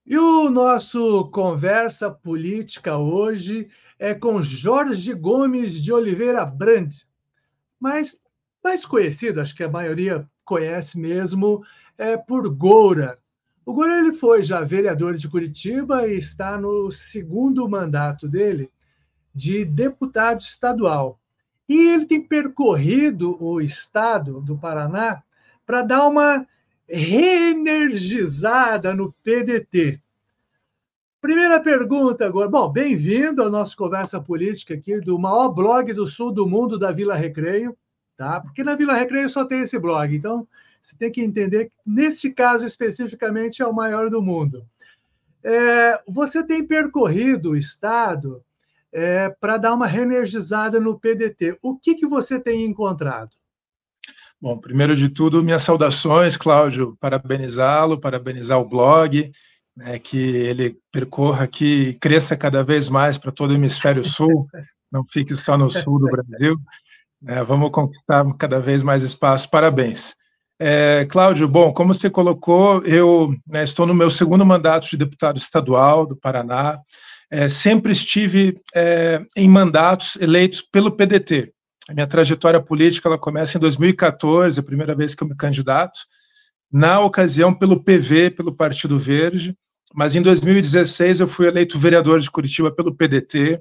E o nosso Conversa Política hoje é com Jorge Gomes de Oliveira Brandt, mas mais conhecido, acho que a maioria conhece mesmo, por Goura. O Goura ele foi já vereador de Curitiba e está no segundo mandato dele de deputado estadual. E ele tem percorrido o estado do Paraná para dar uma reenergizada no PDT. Primeira pergunta agora. Bom, bem-vindo ao nosso Conversa Política aqui do maior blog do sul do mundo, da Vila Recreio, tá? Porque na Vila Recreio só tem esse blog, então você tem que entender que nesse caso especificamente é o maior do mundo. Você tem percorrido o estado para dar uma reenergizada no PDT. O que você tem encontrado? Bom, primeiro de tudo, minhas saudações, Cláudio, parabenizá-lo, parabenizar o blog, né, que ele percorra aqui e cresça cada vez mais para todo o hemisfério sul, não fique só no sul do Brasil, né, vamos conquistar cada vez mais espaço, parabéns. Cláudio, bom, como você colocou, eu estou no meu segundo mandato de deputado estadual do Paraná, sempre estive em mandatos eleitos pelo PDT. A minha trajetória política ela começa em 2014, a primeira vez que eu me candidato, na ocasião pelo PV, pelo Partido Verde, mas em 2016 eu fui eleito vereador de Curitiba pelo PDT,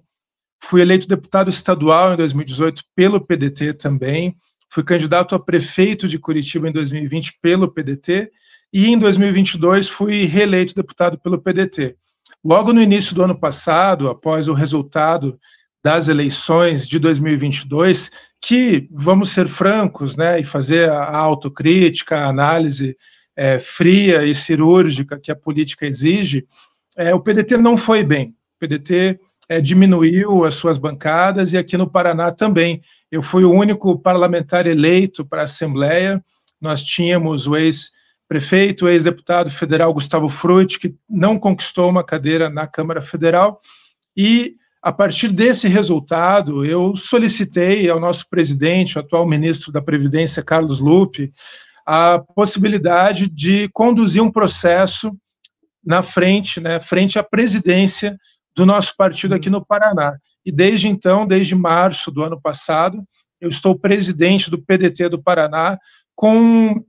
fui eleito deputado estadual em 2018 pelo PDT também, fui candidato a prefeito de Curitiba em 2020 pelo PDT e em 2022 fui reeleito deputado pelo PDT. Logo no início do ano passado, após o resultado das eleições de 2022, que, vamos ser francos, né, e fazer a autocrítica, a análise fria e cirúrgica que a política exige, o PDT não foi bem. O PDT diminuiu as suas bancadas e aqui no Paraná também. Eu fui o único parlamentar eleito para a Assembleia, nós tínhamos o ex-prefeito, o ex-deputado federal Gustavo Frutti, que não conquistou uma cadeira na Câmara Federal, e a partir desse resultado, eu solicitei ao nosso presidente, o atual ministro da Previdência, Carlos Lupe, a possibilidade de conduzir um processo na frente, né, frente à presidência do nosso partido aqui no Paraná. E desde então, desde março do ano passado, eu estou presidente do PDT do Paraná com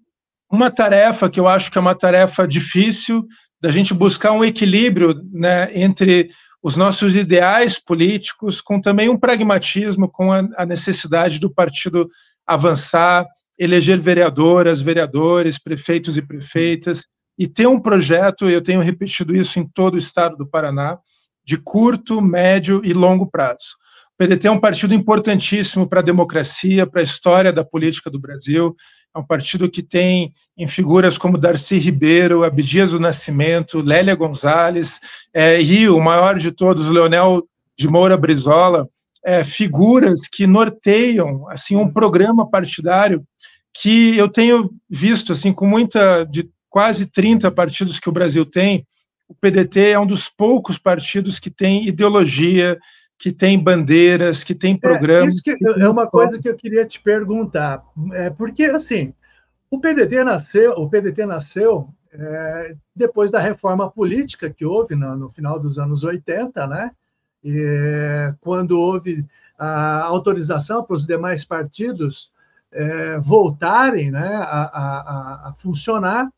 uma tarefa que eu acho que é uma tarefa difícil, da gente buscar um equilíbrio, né, entre os nossos ideais políticos, com também um pragmatismo, com a necessidade do partido avançar, eleger vereadoras, vereadores, prefeitos e prefeitas, e ter um projeto, eu tenho repetido isso em todo o estado do Paraná, de curto, médio e longo prazo. O PDT é um partido importantíssimo para a democracia, para a história da política do Brasil, é um partido que tem em figuras como Darcy Ribeiro, Abdias do Nascimento, Lélia Gonzalez, e o maior de todos, Leonel de Moura Brizola, figuras que norteiam assim, um programa partidário que eu tenho visto assim, com muita, de quase 30 partidos que o Brasil tem, o PDT é um dos poucos partidos que tem ideologia, que tem bandeiras, que tem programas. Isso que é uma coisa que eu queria te perguntar, porque assim, o PDT nasceu depois da reforma política que houve no final dos anos 80, né? Quando houve a autorização para os demais partidos voltarem, né, a funcionar.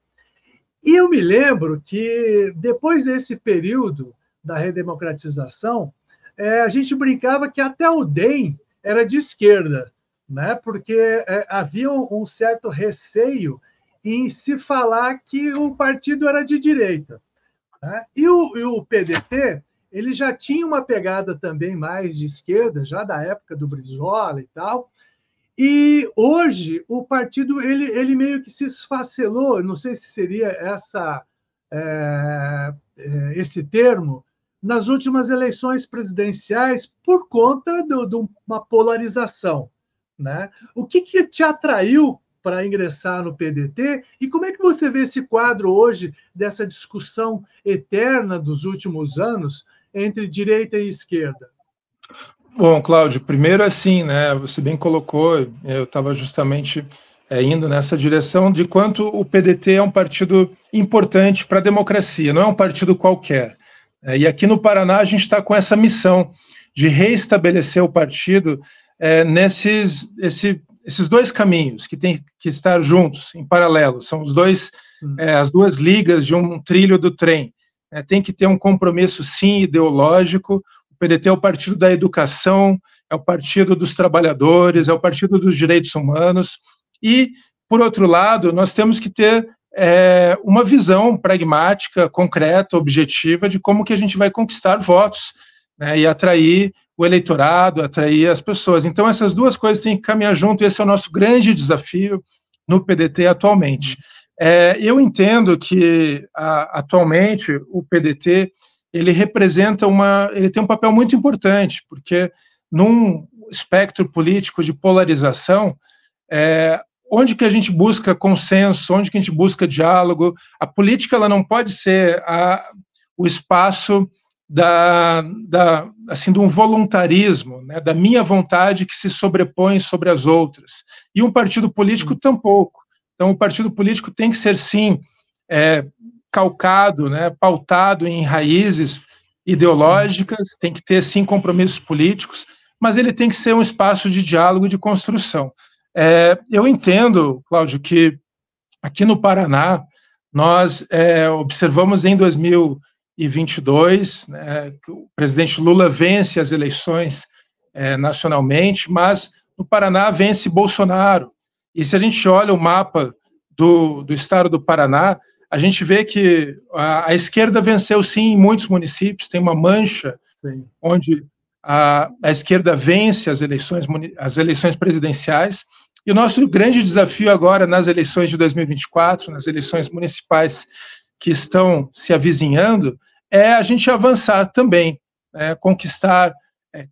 E eu me lembro que depois desse período da redemocratização, a gente brincava que até o DEM era de esquerda, né? Porque havia um certo receio em se falar que o partido era de direita. Né? E o PDT ele já tinha uma pegada também mais de esquerda, já da época do Brizola e tal. E hoje o partido ele meio que se esfacelou, não sei se seria esse termo, nas últimas eleições presidenciais por conta de uma polarização. Né? O que te atraiu para ingressar no PDT e como é que você vê esse quadro hoje dessa discussão eterna dos últimos anos entre direita e esquerda? Bom, Cláudio, primeiro assim, né, você bem colocou, eu estava justamente indo nessa direção de quanto o PDT é um partido importante para a democracia, não é um partido qualquer. E aqui no Paraná a gente está com essa missão de reestabelecer o partido nesses dois caminhos que têm que estar juntos, em paralelo. São as duas ligas de um trilho do trem. Tem que ter um compromisso, sim, ideológico. O PDT é o partido da educação, é o partido dos trabalhadores, é o partido dos direitos humanos. E, por outro lado, nós temos que ter uma visão pragmática, concreta, objetiva de como que a gente vai conquistar votos, né, e atrair o eleitorado, atrair as pessoas. Então, essas duas coisas têm que caminhar junto, e esse é o nosso grande desafio no PDT atualmente. Eu entendo que, atualmente, o PDT ele representa ele tem um papel muito importante, porque num espectro político de polarização, onde que a gente busca consenso, onde que a gente busca diálogo, a política ela não pode ser o espaço assim, de um voluntarismo, né, da minha vontade que se sobrepõe sobre as outras. E um partido político tampouco. Então, o partido político tem que ser, sim, calcado, né, pautado em raízes ideológicas, tem que ter, sim, compromissos políticos, mas ele tem que ser um espaço de diálogo e de construção. Eu entendo, Cláudio, que aqui no Paraná, nós observamos em 2022, né, que o presidente Lula vence as eleições nacionalmente, mas no Paraná vence Bolsonaro. E se a gente olha o mapa do estado do Paraná, a gente vê que a esquerda venceu, sim, em muitos municípios, tem uma mancha, sim, onde a esquerda vence as eleições presidenciais, e o nosso grande desafio agora nas eleições de 2024, nas eleições municipais que estão se avizinhando, é a gente avançar também, conquistar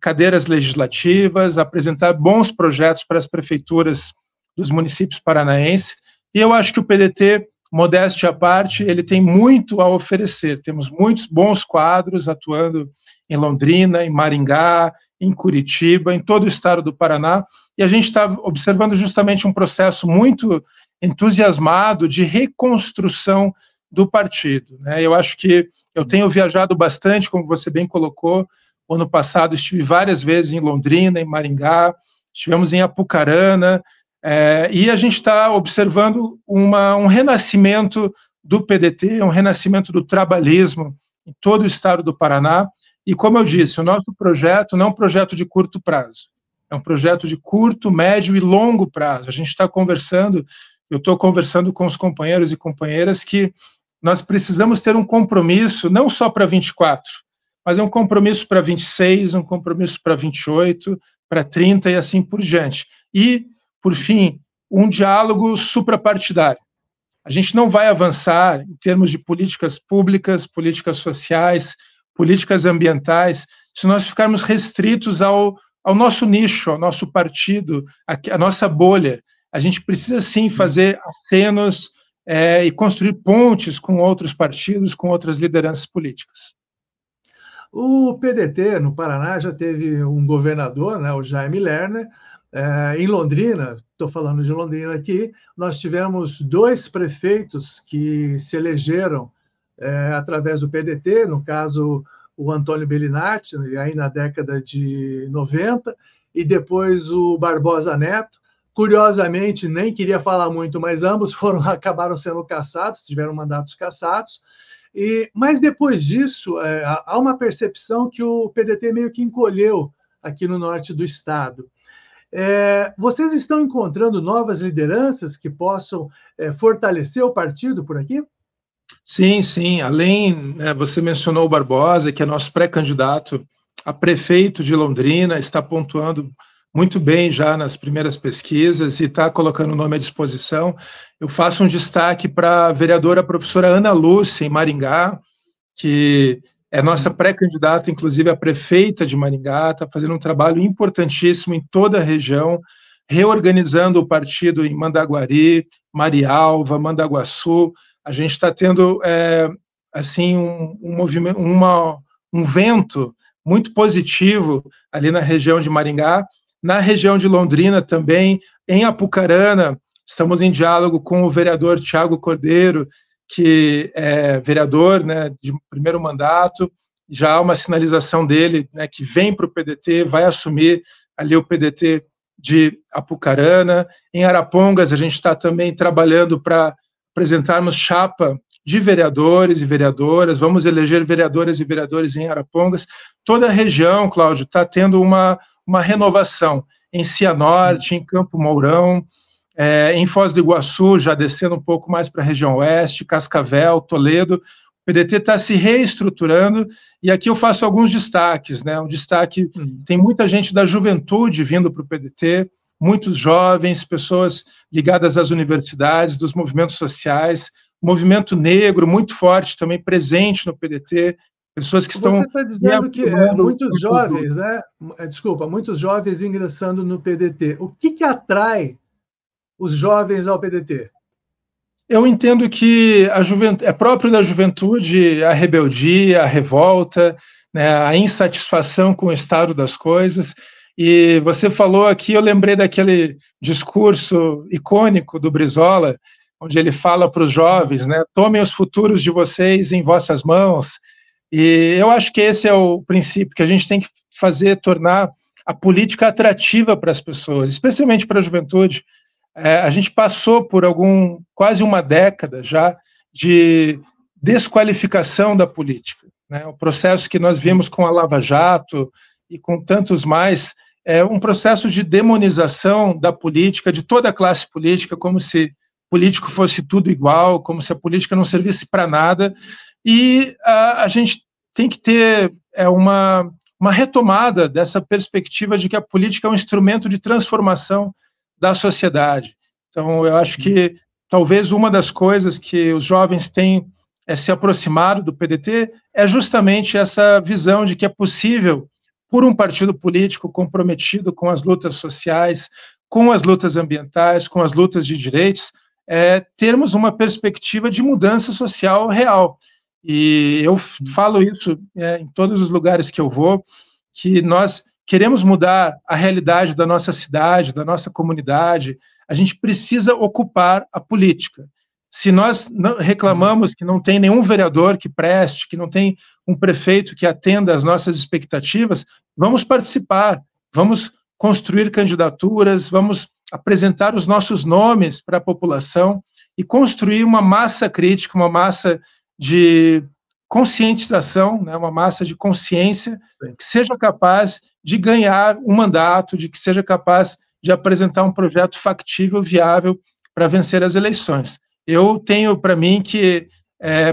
cadeiras legislativas, apresentar bons projetos para as prefeituras dos municípios paranaenses, e eu acho que o PDT, modéstia à parte, ele tem muito a oferecer. Temos muitos bons quadros atuando em Londrina, em Maringá, em Curitiba, em todo o estado do Paraná, e a gente está observando justamente um processo muito entusiasmado de reconstrução do partido, né? Eu acho que eu tenho viajado bastante, como você bem colocou. O ano passado estive várias vezes em Londrina, em Maringá, estivemos em Apucarana, e a gente está observando um renascimento do PDT, um renascimento do trabalhismo em todo o estado do Paraná. E, como eu disse, o nosso projeto não é um projeto de curto prazo, é um projeto de curto, médio e longo prazo. A gente está conversando, eu estou conversando com os companheiros e companheiras que nós precisamos ter um compromisso, não só para 24, mas é um compromisso para 26, um compromisso para 28, para 30 e assim por diante. E, por fim, um diálogo suprapartidário. A gente não vai avançar em termos de políticas públicas, políticas sociais, políticas ambientais, se nós ficarmos restritos ao nosso nicho, ao nosso partido, à nossa bolha. A gente precisa, sim, fazer acenos e construir pontes com outros partidos, com outras lideranças políticas. O PDT, no Paraná, já teve um governador, né, o Jaime Lerner. Em Londrina, estou falando de Londrina aqui, nós tivemos 2 prefeitos que se elegeram através do PDT, no caso, o Antônio Bellinati, aí na década de 90, e depois o Barbosa Neto. Curiosamente, nem queria falar muito, mas ambos acabaram sendo cassados, tiveram mandatos cassados. Mas depois disso, há uma percepção que o PDT meio que encolheu aqui no norte do estado. Vocês estão encontrando novas lideranças que possam fortalecer o partido por aqui? Sim, sim. Além, você mencionou o Barbosa, que é nosso pré-candidato a prefeito de Londrina, está pontuando muito bem já nas primeiras pesquisas e está colocando o nome à disposição. Eu faço um destaque para a vereadora professora Ana Lúcia, em Maringá, que é nossa pré-candidata, inclusive a prefeita de Maringá, está fazendo um trabalho importantíssimo em toda a região, reorganizando o partido em Mandaguari, Marialva, Mandaguaçu. A gente está tendo assim um vento muito positivo ali na região de Maringá, na região de Londrina também, em Apucarana. estamos em diálogo com o vereador Tiago Cordeiro, que é vereador, né, de primeiro mandato, já há uma sinalização dele, né, que vem para o PDT, vai assumir ali o PDT de Apucarana. Em Arapongas, a gente está também trabalhando para apresentarmos chapa de vereadores e vereadoras, vamos eleger vereadoras e vereadores em Arapongas. Toda a região, Cláudio, está tendo uma renovação, em Cianorte, em Campo Mourão, em Foz do Iguaçu, já descendo um pouco mais para a região oeste, Cascavel, Toledo. O PDT está se reestruturando, e aqui eu faço alguns destaques, né? Um destaque, tem muita gente da juventude vindo para o PDT, muitos jovens, pessoas ligadas às universidades, dos movimentos sociais, movimento negro muito forte também presente no PDT, pessoas que estão... Você está dizendo que muitos jovens, né? Desculpa, muitos jovens ingressando no PDT. O que atrai os jovens ao PDT? Eu entendo que é próprio da juventude a rebeldia, a revolta, né, a insatisfação com o estado das coisas. E você falou aqui, eu lembrei daquele discurso icônico do Brizola, onde ele fala para os jovens, né, tomem os futuros de vocês em vossas mãos. E eu acho que esse é o princípio que a gente tem que fazer, tornar a política atrativa para as pessoas, especialmente para a juventude. A gente passou por quase uma década já de desqualificação da política, né? O processo que nós vimos com a Lava Jato e com tantos mais é um processo de demonização da política, de toda a classe política, como se político fosse tudo igual, como se a política não servisse para nada. E a gente tem que ter uma retomada dessa perspectiva de que a política é um instrumento de transformação da sociedade. Então, eu acho que talvez uma das coisas que os jovens têm se aproximado do PDT é justamente essa visão de que é possível, por um partido político comprometido com as lutas sociais, com as lutas ambientais, com as lutas de direitos, termos uma perspectiva de mudança social real. E eu falo isso em todos os lugares que eu vou, que nós queremos mudar a realidade da nossa cidade, da nossa comunidade, a gente precisa ocupar a política. Se nós reclamamos que não tem nenhum vereador que preste, que não tem um prefeito que atenda às nossas expectativas, vamos participar, vamos construir candidaturas, vamos apresentar os nossos nomes para a população e construir uma massa crítica, uma massa de conscientização, né, uma massa de consciência que seja capaz de ganhar um mandato, de que seja capaz de apresentar um projeto factível, viável, para vencer as eleições. Eu tenho para mim que,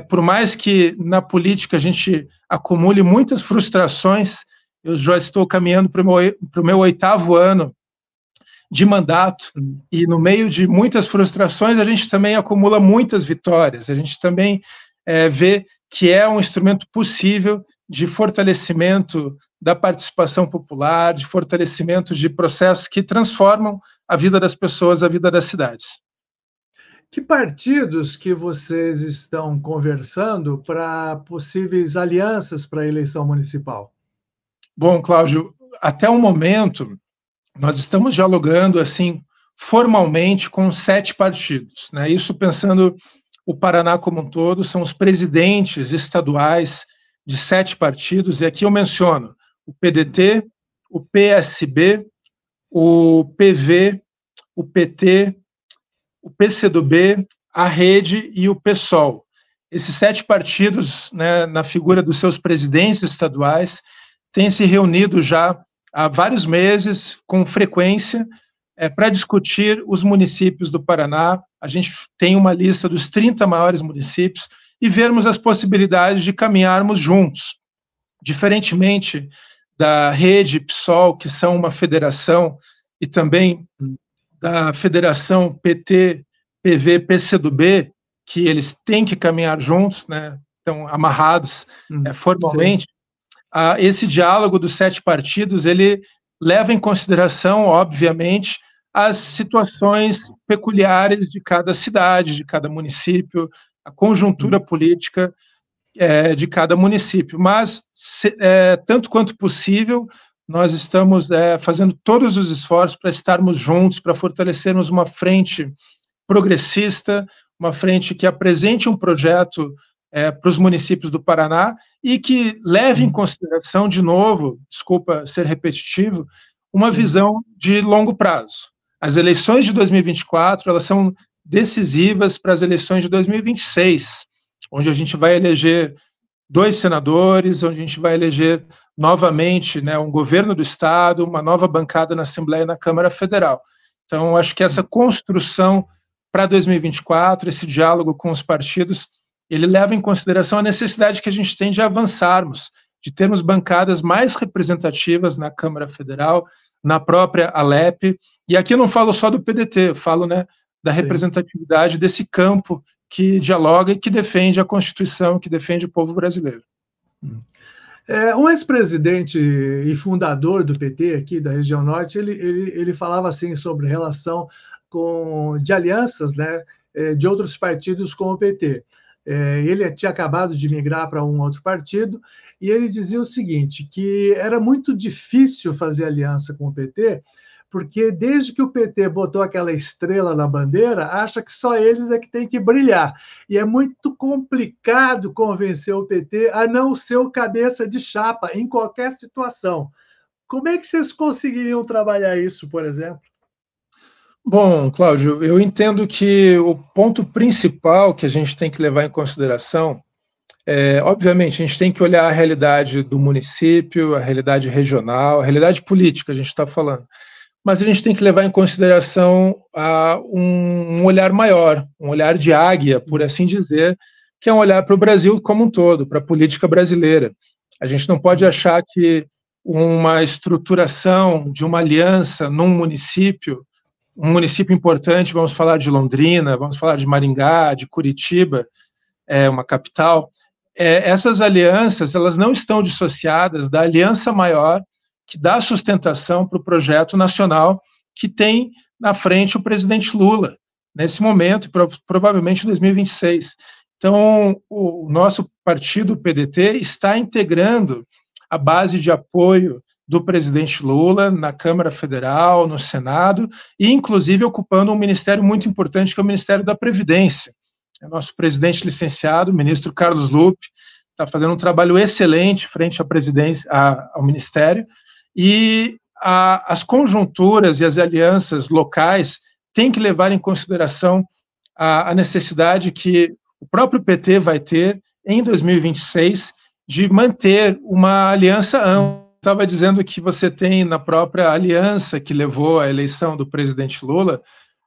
por mais que na política a gente acumule muitas frustrações, eu já estou caminhando para o meu 8º ano de mandato, e no meio de muitas frustrações a gente também acumula muitas vitórias, a gente também vê que é um instrumento possível de fortalecimento da participação popular, de fortalecimento de processos que transformam a vida das pessoas, a vida das cidades. Que partidos que vocês estão conversando para possíveis alianças para a eleição municipal? Bom, Cláudio, até o momento, nós estamos dialogando, assim, formalmente com 7 partidos, né? Isso pensando o Paraná como um todo, são os presidentes estaduais de 7 partidos, e aqui eu menciono o PDT, o PSB, o PV, o PT, o PCdoB, a Rede e o PSOL. Esses 7 partidos, né, na figura dos seus presidentes estaduais, têm se reunido já há vários meses, com frequência, para discutir os municípios do Paraná. A gente tem uma lista dos 30 maiores municípios e vermos as possibilidades de caminharmos juntos. Diferentemente da Rede, PSOL, que são uma federação, e também da federação PT, PV, PCdoB, que eles têm que caminhar juntos, né, estão amarrados formalmente, esse diálogo dos 7 partidos, ele leva em consideração, obviamente, as situações peculiares de cada cidade, de cada município, a conjuntura política de cada município, mas, tanto quanto possível, nós estamos fazendo todos os esforços para estarmos juntos, para fortalecermos uma frente progressista, uma frente que apresente um projeto para os municípios do Paraná e que leve em consideração, de novo, desculpa ser repetitivo, uma visão de longo prazo. As eleições de 2024, elas são decisivas para as eleições de 2026, onde a gente vai eleger 2 senadores, onde a gente vai eleger novamente, né, um governo do Estado, uma nova bancada na Assembleia e na Câmara Federal. Então, acho que essa construção para 2024, esse diálogo com os partidos, ele leva em consideração a necessidade que a gente tem de avançarmos, de termos bancadas mais representativas na Câmara Federal, na própria Alep, e aqui eu não falo só do PDT, eu falo, né, da representatividade desse campo que dialoga e que defende a Constituição, que defende o povo brasileiro. Um ex-presidente e fundador do PT aqui da região norte, ele falava assim sobre relação de alianças, né, de outros partidos com o PT. Ele tinha acabado de migrar para um outro partido e ele dizia o seguinte, que era muito difícil fazer aliança com o PT, porque desde que o PT botou aquela estrela na bandeira, acha que só eles é que tem que brilhar. E é muito complicado convencer o PT a não ser o cabeça de chapa em qualquer situação. Como é que vocês conseguiriam trabalhar isso, por exemplo? Bom, Cláudio, eu entendo que o ponto principal que a gente tem que levar em consideração obviamente, a gente tem que olhar a realidade do município, a realidade regional, a realidade política, a gente está falando. Mas a gente tem que levar em consideração um olhar maior, um olhar de águia, por assim dizer, que é um olhar para o Brasil como um todo, para a política brasileira. A gente não pode achar que uma estruturação de uma aliança num município, um município importante, vamos falar de Londrina, vamos falar de Maringá, de Curitiba, uma capital, essas alianças elas não estão dissociadas da aliança maior que dá sustentação para o projeto nacional que tem na frente o presidente Lula, nesse momento, provavelmente em 2026. Então, o nosso partido, o PDT, está integrando a base de apoio do presidente Lula na Câmara Federal, no Senado, e inclusive ocupando um ministério muito importante, que é o Ministério da Previdência. O nosso presidente licenciado, o ministro Carlos Lupe, está fazendo um trabalho excelente frente à presidência, ao Ministério, e as conjunturas e as alianças locais têm que levar em consideração a necessidade que o próprio PT vai ter em 2026 de manter uma aliança ampla. Estava dizendo que você tem na própria aliança que levou à eleição do presidente Lula,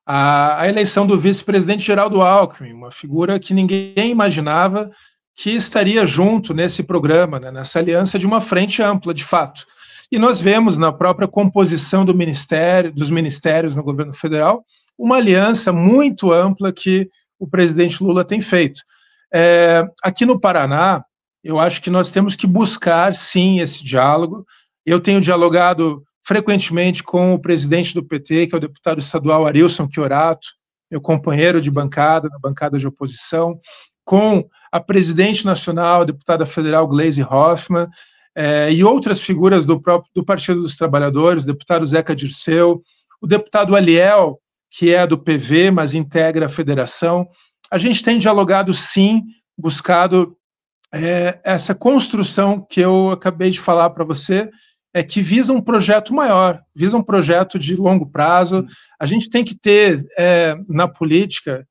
a eleição do vice-presidente Geraldo Alckmin, uma figura que ninguém imaginava que estaria junto nesse programa, né, nessa aliança de uma frente ampla, de fato. E nós vemos na própria composição dos ministérios no governo federal, uma aliança muito ampla que o presidente Lula tem feito. Aqui no Paraná, eu acho que nós temos que buscar, sim, esse diálogo. Eu tenho dialogado frequentemente com o presidente do PT, que é o deputado estadual Arilson Chiorato, meu companheiro de bancada, na bancada de oposição, com a presidente nacional, a deputada federal Gleisi Hoffmann, e outras figuras do Partido dos Trabalhadores, o deputado Zeca Dirceu, o deputado Aliel, que é do PV, mas integra a federação. A gente tem dialogado, sim, buscado essa construção que eu acabei de falar para você, que visa um projeto maior, visa um projeto de longo prazo. A gente tem que ter, na política,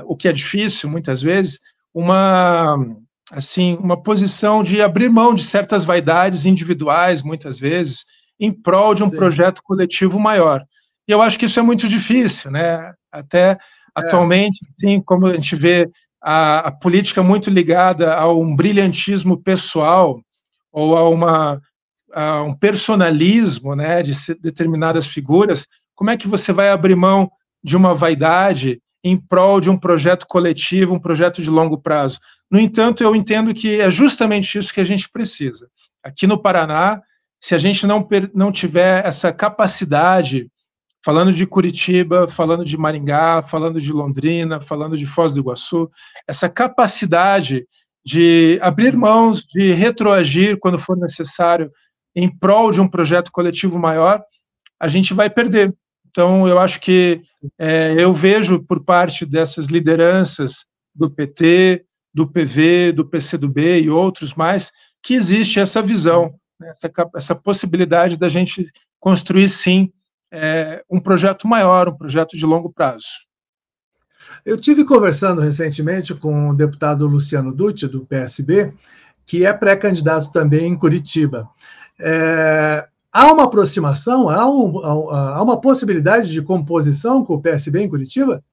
o que é difícil, muitas vezes, uma posição de abrir mão de certas vaidades individuais, muitas vezes, em prol de um projeto coletivo maior. E eu acho que isso é muito difícil, né? Até atualmente, assim, como a gente vê a política muito ligada a um brilhantismo pessoal ou a um personalismo, né, de determinadas figuras, como é que você vai abrir mão de uma vaidade em prol de um projeto coletivo, um projeto de longo prazo? No entanto, eu entendo que é justamente isso que a gente precisa. Aqui no Paraná, se a gente não tiver essa capacidade, falando de Curitiba, falando de Maringá, falando de Londrina, falando de Foz do Iguaçu, essa capacidade de abrir mãos, de retroagir quando for necessário em prol de um projeto coletivo maior, a gente vai perder, Então, eu acho que eu vejo por parte dessas lideranças do PT, do PV, do PCdoB e outros mais, que existe essa visão, né, essa possibilidade da gente construir, sim, um projeto maior, um projeto de longo prazo. Eu tive conversando recentemente com o deputado Luciano Dutti, do PSB, que é pré-candidato também em Curitiba. Há uma aproximação, há uma possibilidade de composição com o PSB em Curitiba?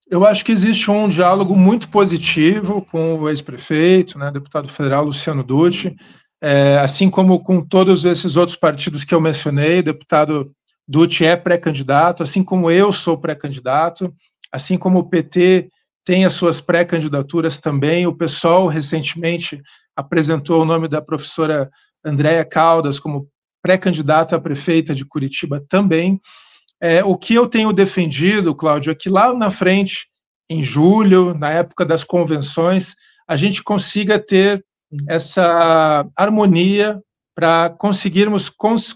Eu acho que existe um diálogo muito positivo com o ex-prefeito, né, deputado federal Luciano Dutti, assim como com todos esses outros partidos que eu mencionei. O deputado Dutti é pré-candidato, assim como eu sou pré-candidato, assim como o PT tem as suas pré-candidaturas também. O PSOL recentemente apresentou o nome da professora Andréa Caldas como pré-candidata a prefeita de Curitiba também. O que eu tenho defendido, Cláudio, é que lá na frente, em julho, na época das convenções, a gente consiga ter essa harmonia para conseguirmos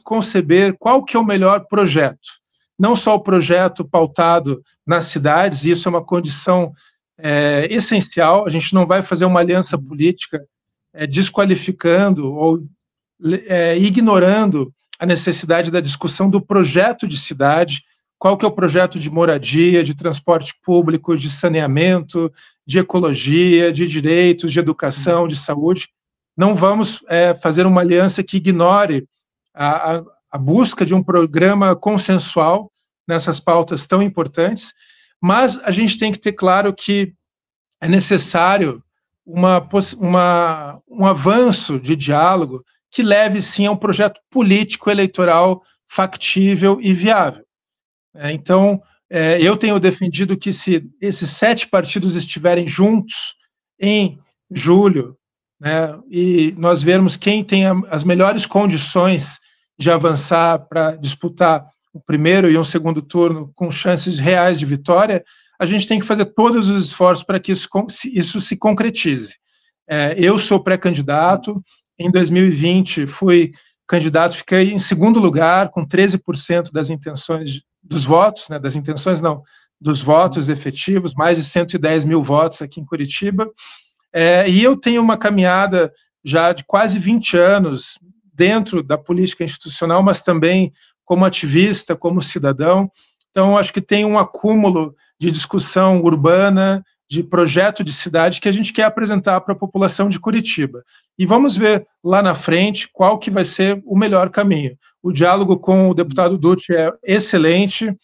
conceber qual que é o melhor projeto. Não só o projeto pautado nas cidades, isso é uma condição essencial. A gente não vai fazer uma aliança política desqualificando ou ignorando a necessidade da discussão do projeto de cidade, qual que é o projeto de moradia, de transporte público, de saneamento, de ecologia, de direitos, de educação, de saúde. Não vamos fazer uma aliança que ignore a busca de um programa consensual nessas pautas tão importantes, mas a gente tem que ter claro que é necessário um avanço de diálogo que leve, sim, a um projeto político eleitoral factível e viável. Então, eu tenho defendido que se esses 7 partidos estiverem juntos em julho, né, e nós vermos quem tem as melhores condições de avançar para disputar o primeiro e um segundo turno com chances reais de vitória, a gente tem que fazer todos os esforços para que isso se concretize. Eu sou pré-candidato. Em 2020, fui candidato, fiquei em segundo lugar, com 13% das intenções, dos votos, né, das intenções não, dos votos efetivos, mais de 110 mil votos aqui em Curitiba, e eu tenho uma caminhada já de quase 20 anos dentro da política institucional, mas também como ativista, como cidadão. Então, acho que tem um acúmulo de discussão urbana, de projeto de cidade que a gente quer apresentar para a população de Curitiba. E vamos ver lá na frente qual que vai ser o melhor caminho. O diálogo com o deputado Dutti é excelente,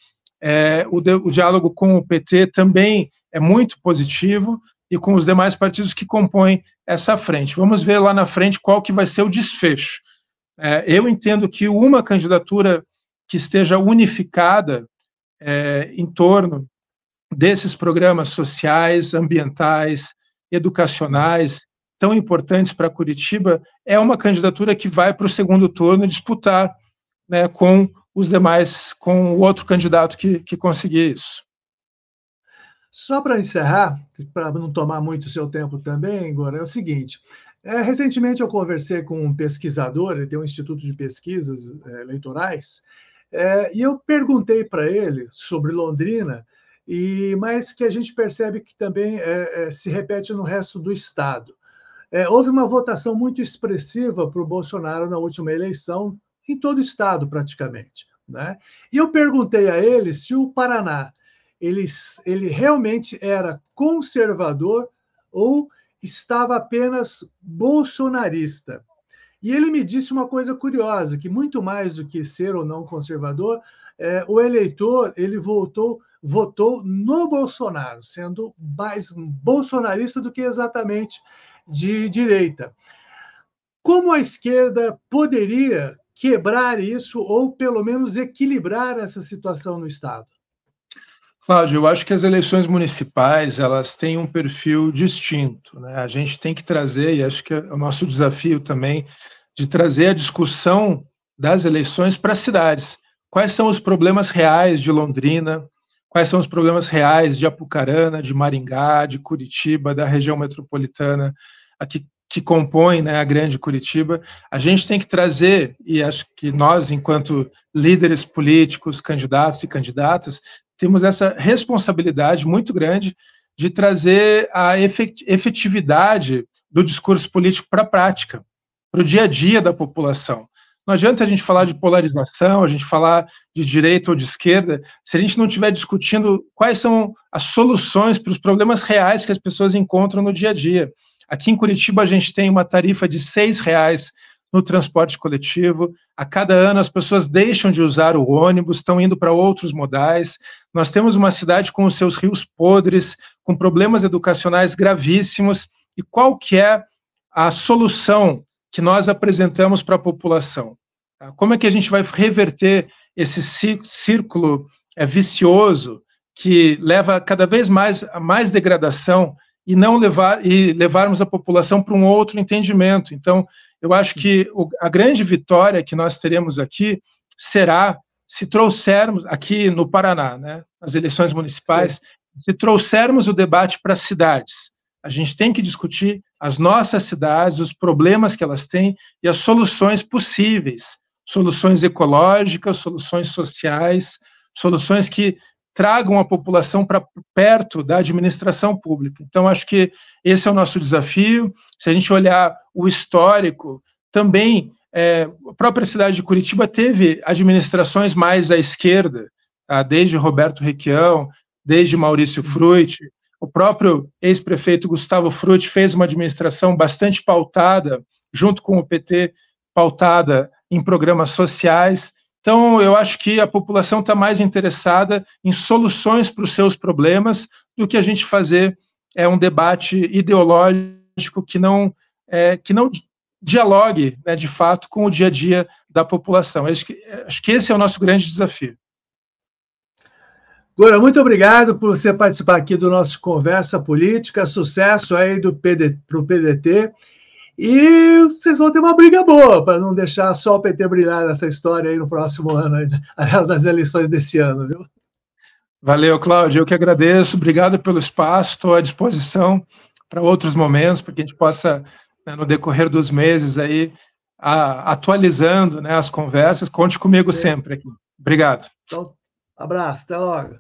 o diálogo com o PT também é muito positivo, e com os demais partidos que compõem essa frente. Vamos ver lá na frente qual que vai ser o desfecho. Eu entendo que uma candidatura que esteja unificada em torno desses programas sociais, ambientais, educacionais, tão importantes para Curitiba, é uma candidatura que vai para o segundo turno disputar, né, com os demais, com o outro candidato que conseguir isso. Só para encerrar, para não tomar muito o seu tempo também, Igor, é o seguinte: recentemente eu conversei com um pesquisador, ele tem um instituto de pesquisas eleitorais, e eu perguntei para ele sobre Londrina, mas que a gente percebe que também se repete no resto do Estado. Houve uma votação muito expressiva para o Bolsonaro na última eleição, em todo o Estado praticamente, né? E eu perguntei a ele se o Paraná ele realmente era conservador ou estava apenas bolsonarista. E ele me disse uma coisa curiosa, que muito mais do que ser ou não conservador, o eleitor ele votou no Bolsonaro, sendo mais bolsonarista do que exatamente de direita. Como a esquerda poderia quebrar isso ou pelo menos equilibrar essa situação no Estado? Cláudio, eu acho que as eleições municipais elas têm um perfil distinto, né? A gente tem que trazer, e acho que é o nosso desafio também, de trazer a discussão das eleições para as cidades. Quais são os problemas reais de Londrina? Quais são os problemas reais de Apucarana, de Maringá, de Curitiba, da região metropolitana? Aqui, que compõem, né, a grande Curitiba, a gente tem que trazer, e acho que nós, enquanto líderes políticos, candidatos e candidatas, temos essa responsabilidade muito grande de trazer a efetividade do discurso político para a prática, para o dia a dia da população. Não adianta a gente falar de polarização, a gente falar de direita ou de esquerda, se a gente não estiver discutindo quais são as soluções para os problemas reais que as pessoas encontram no dia a dia. Aqui em Curitiba a gente tem uma tarifa de R$6 no transporte coletivo. A cada ano as pessoas deixam de usar o ônibus, estão indo para outros modais. Nós temos uma cidade com os seus rios podres, com problemas educacionais gravíssimos. E qual que é a solução que nós apresentamos para a população? Como é que a gente vai reverter esse círculo vicioso que leva cada vez mais a mais degradação e não levarmos a população para um outro entendimento? Então, eu acho que a grande vitória que nós teremos aqui será se trouxermos, aqui no Paraná, né, nas eleições municipais, sim, se trouxermos o debate para as cidades. A gente tem que discutir as nossas cidades, os problemas que elas têm e as soluções possíveis, soluções ecológicas, soluções sociais, soluções que tragam a população para perto da administração pública. Então, acho que esse é o nosso desafio. Se a gente olhar o histórico, também a própria cidade de Curitiba teve administrações mais à esquerda, tá? Desde Roberto Requião, desde Maurício Frutti. O próprio ex-prefeito Gustavo Frutti fez uma administração bastante pautada, junto com o PT, pautada em programas sociais. Então, eu acho que a população está mais interessada em soluções para os seus problemas do que a gente fazer um debate ideológico que não dialogue, né, de fato, com o dia a dia da população. Acho que esse é o nosso grande desafio. Gora, muito obrigado por você participar aqui do nosso Conversa Política. Sucesso aí para o PDT. E vocês vão ter uma briga boa para não deixar só o PT brilhar nessa história aí no próximo ano, aliás, nas eleições desse ano, viu? Valeu, Cláudio, eu que agradeço, obrigado pelo espaço, estou à disposição para outros momentos, para que a gente possa, né, no decorrer dos meses, aí, atualizando, né, as conversas. Conte comigo sempre aqui. Obrigado. Então, abraço, até logo.